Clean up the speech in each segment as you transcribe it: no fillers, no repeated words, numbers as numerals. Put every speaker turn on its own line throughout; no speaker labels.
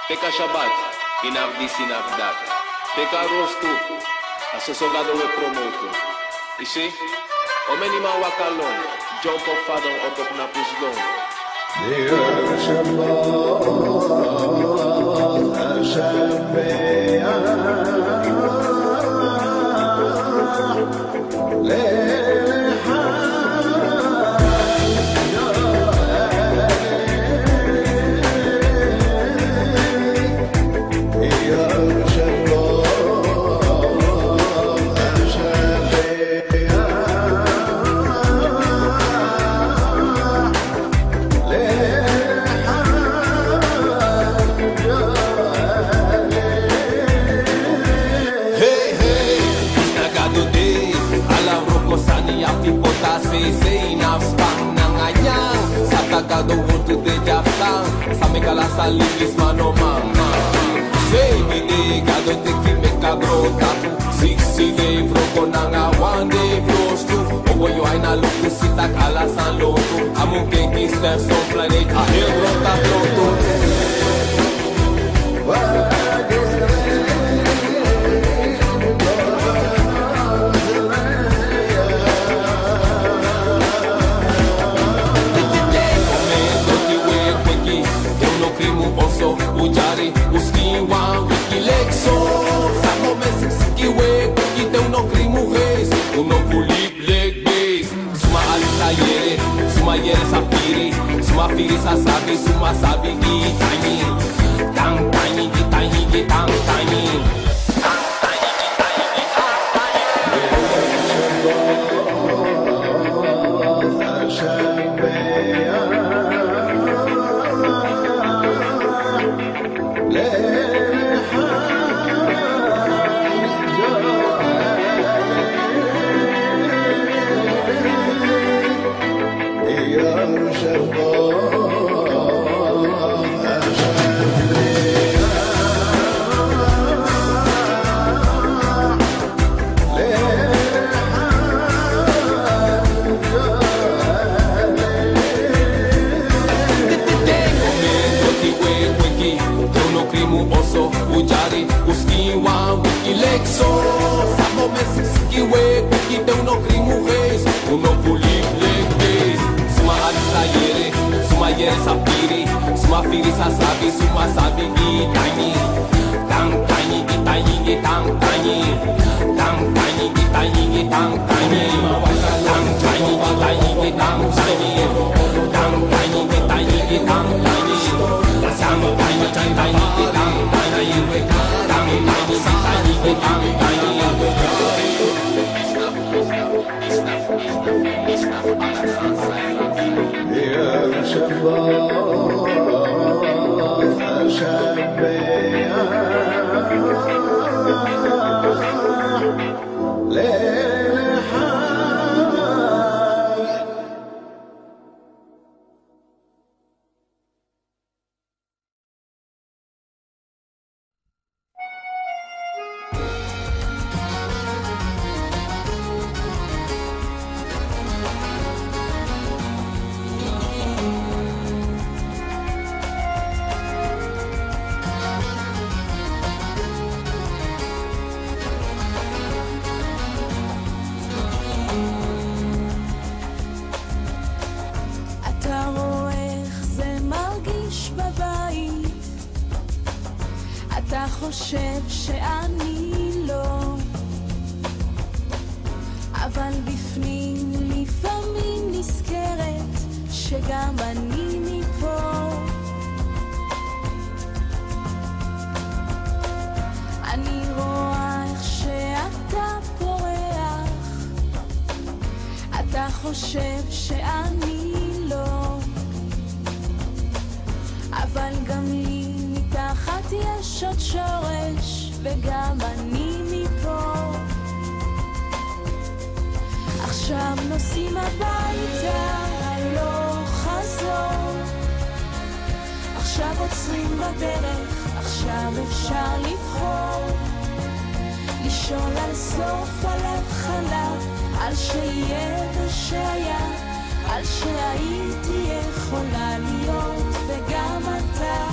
Peka Shabbat, inavdi sinavdat. Peka rostu, asosogado we promoto. You see? Omeni ma wakalon, jump up fadon otop na puslon.
Saligis manomang Say binigado tek me cagrota Sixty day froko nanga one day flows to Owo yo ay na luku sita kala san loto Among kekis steps on planet a hill rota floto Ujari, uskiwa, wikilexo Samo mesik sikiwe, kukite uno krimu reis Uno pulip leg base Suma alisayere, suma yere sapiri Suma firi sasabi, suma sabi gitanyi Tang tanyi, gitanyi, gitang tanyi Tang tanyi, gitanyi, gitang tanyi Ujari, uskiwa, wikilexo Samo mesik sikiwe, kukite uno krimu reis Uno pulip leg base Suma alisayere, suma yere sapiri Suma firi sasabi, suma sabi gitanyi Tang tanyi, gitanyi, gitang tanyi Tang tanyi, gitanyi, gitang tanyi Tang tanyi, gitanyi, gitang tanyi Tang tanyi, gitanyi, gitang tanyi Tang tanyi, gitanyi, gitang tanyi
חושב שאני לא אבל בפנים לפעמים נזכרת שגם אני מפה אני רואה איך שאתה פורח אתה חושב שאני לא אבל גם לי מתחת יש עוד שורש וגם אני מפה עכשיו נוסעים הביתה לא חזור עכשיו עוצרים בדרך עכשיו אפשר לבחור לשאול על סוף על התחלה על שיהיה ושהיה על שהייתי יכולה להיות וגם אתה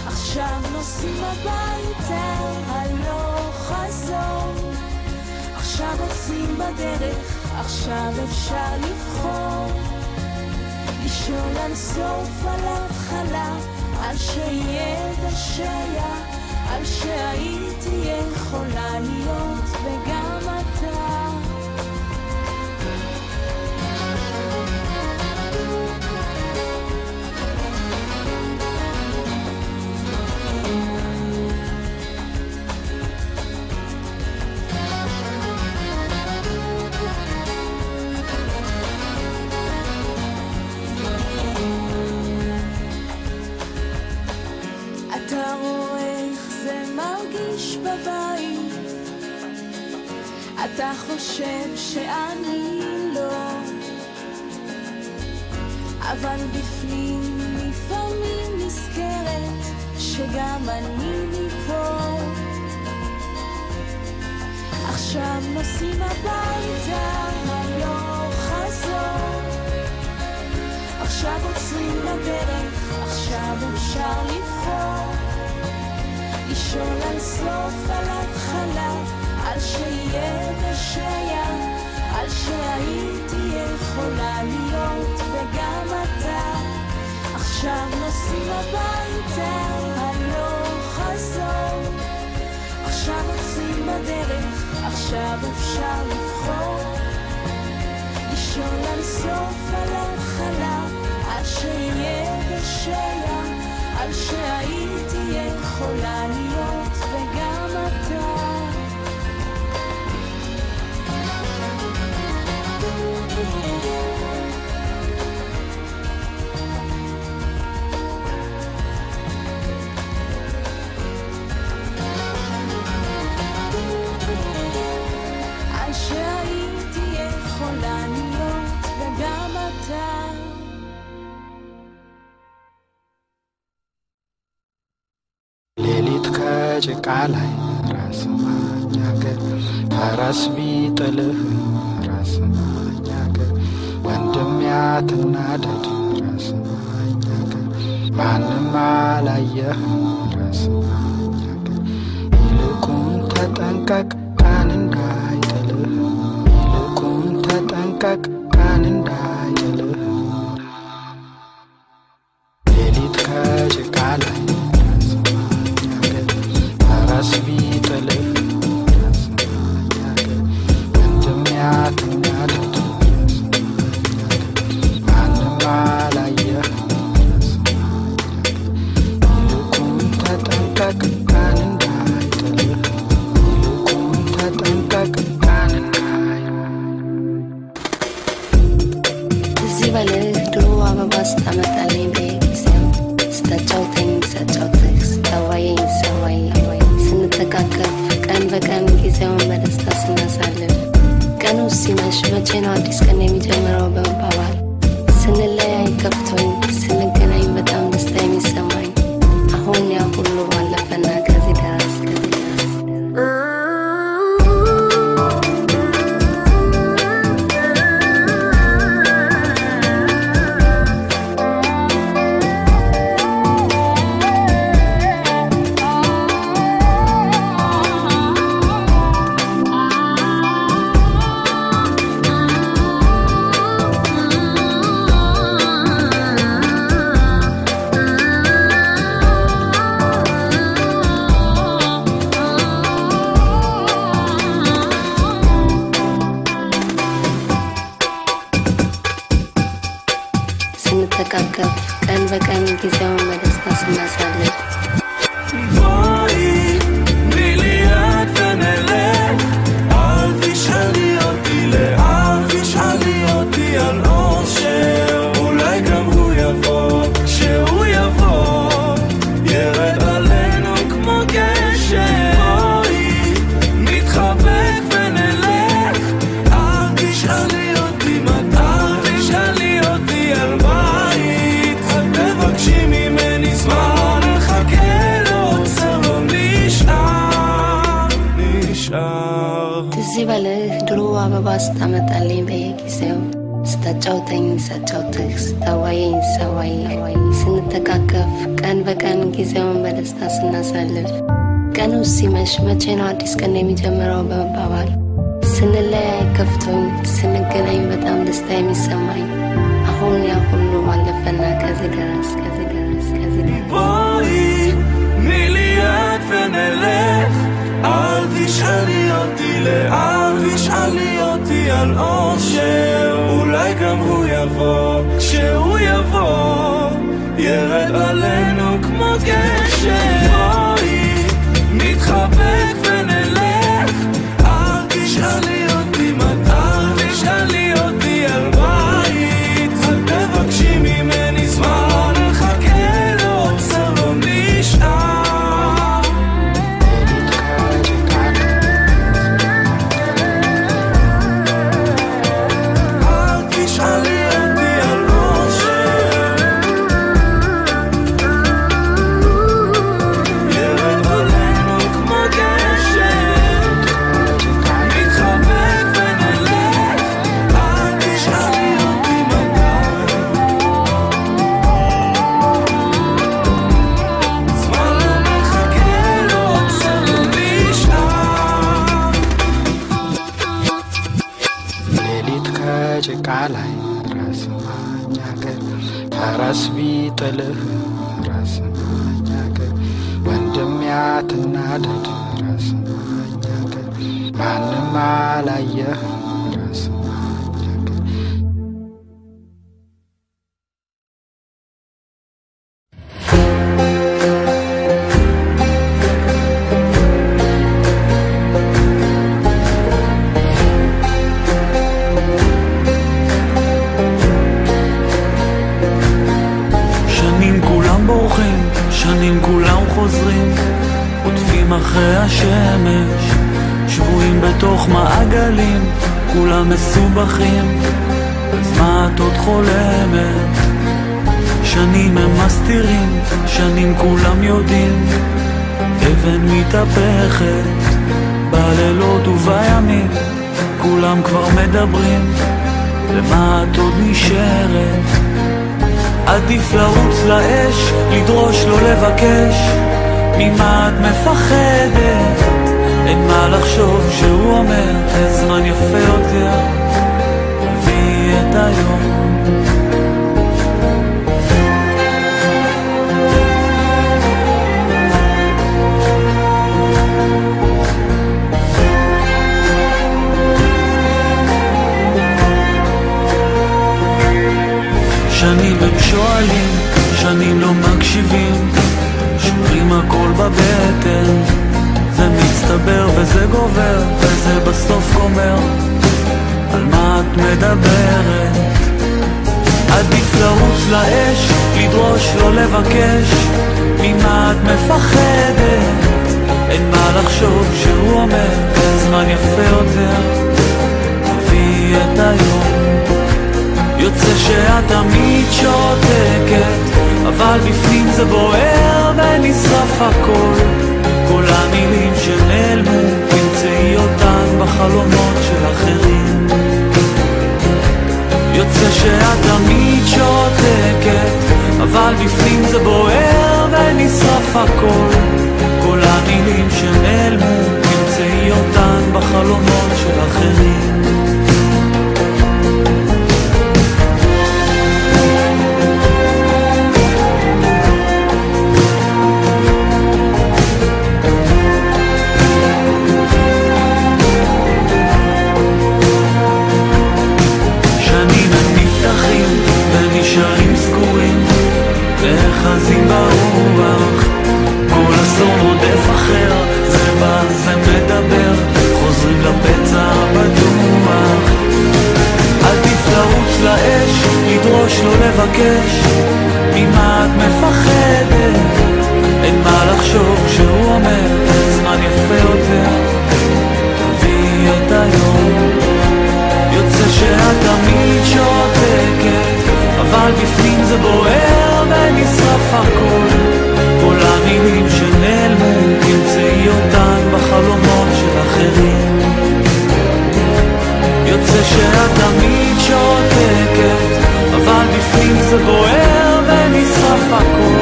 עכשיו נוסעים נוסעים הביתה הלוך חזור עכשיו עושים בדרך עכשיו אפשר לבחור לשאול על סוף על התחלה על שידע שהיה על שהייתי יכולה להיות וגם אתה אתה חושב שאני לא אבל בפנים לפעמים נזכרת שגם אני מפה עכשיו נוסעים הביתה הלוך חזור עכשיו עוצרים בדרך עכשיו אפשר לבחור לשאול על סוף על התחלה על שיהיה ושהיה על שהייתי יכולה להיות וגם אתה עכשיו נוסעים הביתה הלוך חזור עכשיו עוצרים בדרך עכשיו אפשר לבחור לשאול על סוף על התחלה על שיהיה ושהיה על שהייתי יכולה להיות וגם אתה על שהייתי יכולה להיות וגם אתה
ሌሊት ከጭቃ ላይ ራስ ማኛገር ፈረስ ቢጥልህ ራስ ማኛገር ወንድም ያትናደድ ራስ ማኛገር ማንም አላየህ ራስ ማኛገር ይልቁን ተጠንቀቅ ቀን እንዳይጥልህ ይልቁን ተጠንቀቅ ቀን እንዳይጥልህ ሌሊት ከጭቃ ላይ ቢጥልህ ራስ ማኛገር ወንድም ያትናደድ ማንም አላየህ ራስ ማኛገር ይልቁን ተጠንቀቅ ቀን እንዳይጥልህ ይልቁን ተጠንቀቅ ቀን
እዚህ በልህ ድሮ አበባ ስታመጣልኝ በጊዜው ስታጫውተኝ ሳጫውትህ ስታዋየኝ ሳዋይ ስንተቃቀፍ ቀን በቀን ጊዜውን በደስታ ስናሳልፍ ቀኑ ሲመሽ መቼ ነው አዲስ ቀን የሚጀምረው በመባባል ስንለያይ ከፍቶኝ ስንገናኝ በጣም ደስታ የሚሰማኝ አሁን ያ ሁሉ ባለፈና ከዚህ ደረስ ስንተቃቀፍ ቀን በቀን ጊዜውን በደስታ ስናሳልፍ እዚህ በልህ ድሮ አበባ ስታመጣልኝ በየጊዜው ስታጫውተኝ ሳጫውትህ ስታዋየኝ ሳዋይ ስንተቃቀፍ ቀን በቀን ጊዜውን በደስታ ስናሳልፍ ቀኑ ሲመሽ መቼ ነው አዲስ ቀን የሚጀምረው በመባባል ስንለያይ ከፍቶኝ ስንገናኝ በጣም ደስታ የሚሰማኝ አሁን ያ ሁሉ አለፈና ከዚህ ደረስ
בואי מיליארד ונלך אל תשאלי אותי לאן תשאלי אותי על אושר אולי גם הוא יבוא כשהוא יבוא ירד עלינו כמו גשם בואי נתחבק ונלך אל תשאלי אותי מתי תשאלי אותי על בית אל תבקשי ממני זמן ራስ ቢጥልህ ራስ ማኛገር ወንድም ያትናደድ ራስ ማኛገር ማንም አላየህ ራስ ማኛገር
שנים כולם חוזרים, עוטפים אחרי השמש, שבועים בתוך מעגלים, כולם מסובכים, אז מה את עוד חולמת? שנים הם מסתירים, שנים כולם יודעים, אבן מתהפכת, בלילות ובימים, כולם כבר מדברים, למה את עוד נשארת? עדיף לרוץ לאש, לדרוש לא לבקש, ממה את מפחדת? אין מה לחשוב שהוא אומר, הזמן יפה יותר, הביא את היום. שנים הם שואלים, שנים לא מקשיבים, שומרים הכל בבטן, זה מצטבר וזה גובר, וזה בסוף גומר, על מה את מדברת? עדיף לרוץ לאש, לדרוש לא לבקש, ממה את מפחדת? אין מה לחשוב שהוא אומר, הזמן יפה יותר, הביא את היום. יוצא שאת תמיד שותקת, אבל בפנים זה בוער ונשרף הכל, כל המילים שנעלמו, תמצאי אותן בחלומות של אחרים. יוצא שאת תמיד שותקת, אבל בפנים זה בוער ונשרף הכל, כל המילים שנעלמו, תמצאי אותן בחלומות של אחרים. נשארים סגורים, וחזים ברוח, כל אסון עודף אחר, זה בא, זה מדבר, חוזרים לפצע בטוח. עדיף לרוץ לאש, לדרוש לא לבקש, ממה את מפחדת? אין מה לחשוב כשהוא אומר, זמן יפה יותר, תביא את היום. יוצא שאת תמיד שותקת, אבל בפנים זה בוער ונשרף הכל, כל המילים שנעלמו, תמצאי אותן בחלומות של אחרים. יוצא שאת תמיד שותקת, אבל בפנים זה בוער ונשרף הכל,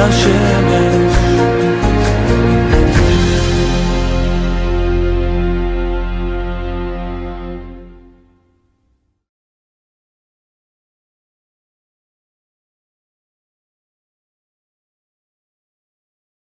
השמש